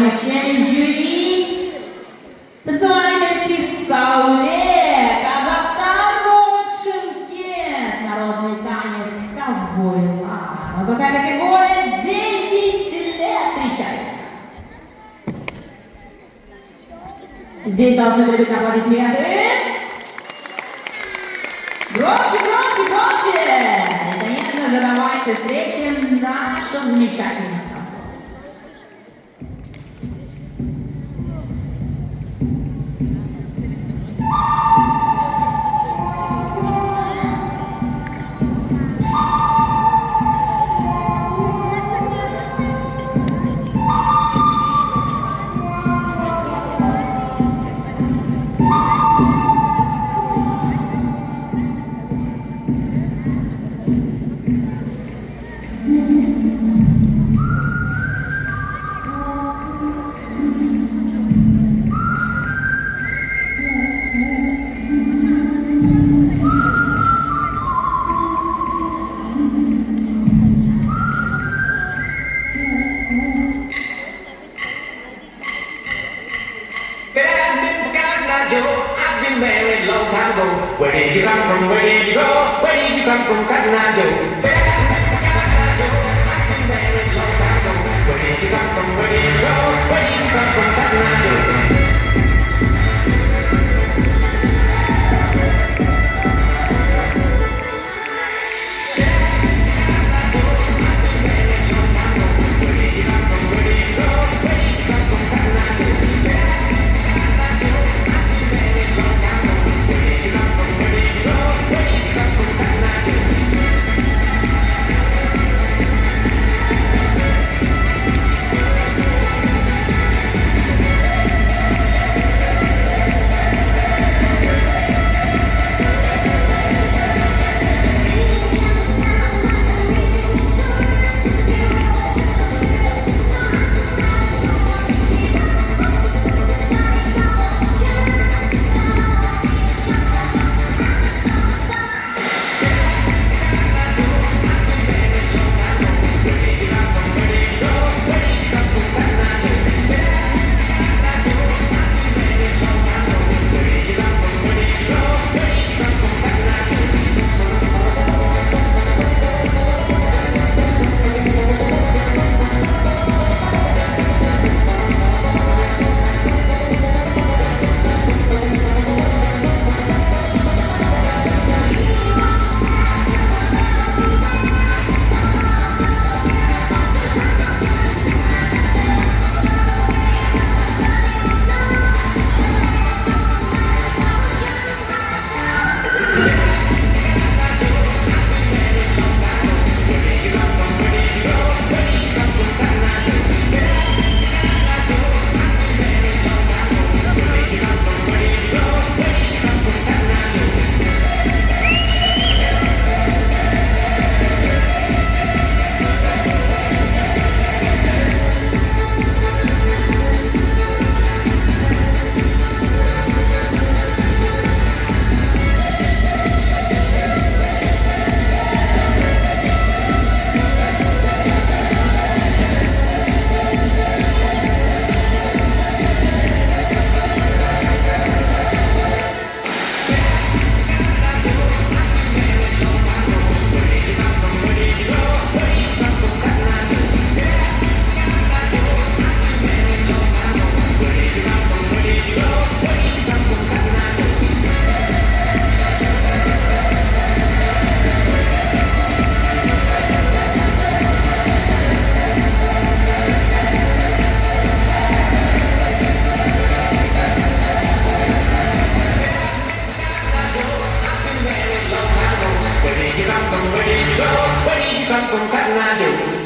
внимание, члены жюри. Танцевальный коллектив «Сауле», Казахстан, город Шымкент, народный танец «Ковбой-ла». Возрастная категория 10 лет. Встречайте. Здесь должны были быть аплодисменты. Громче, громче, громче! И, конечно же, давайте встретим наших замечательных. I've been married long time ago. Where did you come from? Where did you go? Where did you come from, Cotton Eye Joe? I've been married long time ago. Where did you come from? Where did you go? Where did you come from, Cotton Eye Joe? Where did you come from? Where did you go? Where did you come from, Cotton Eye Joe?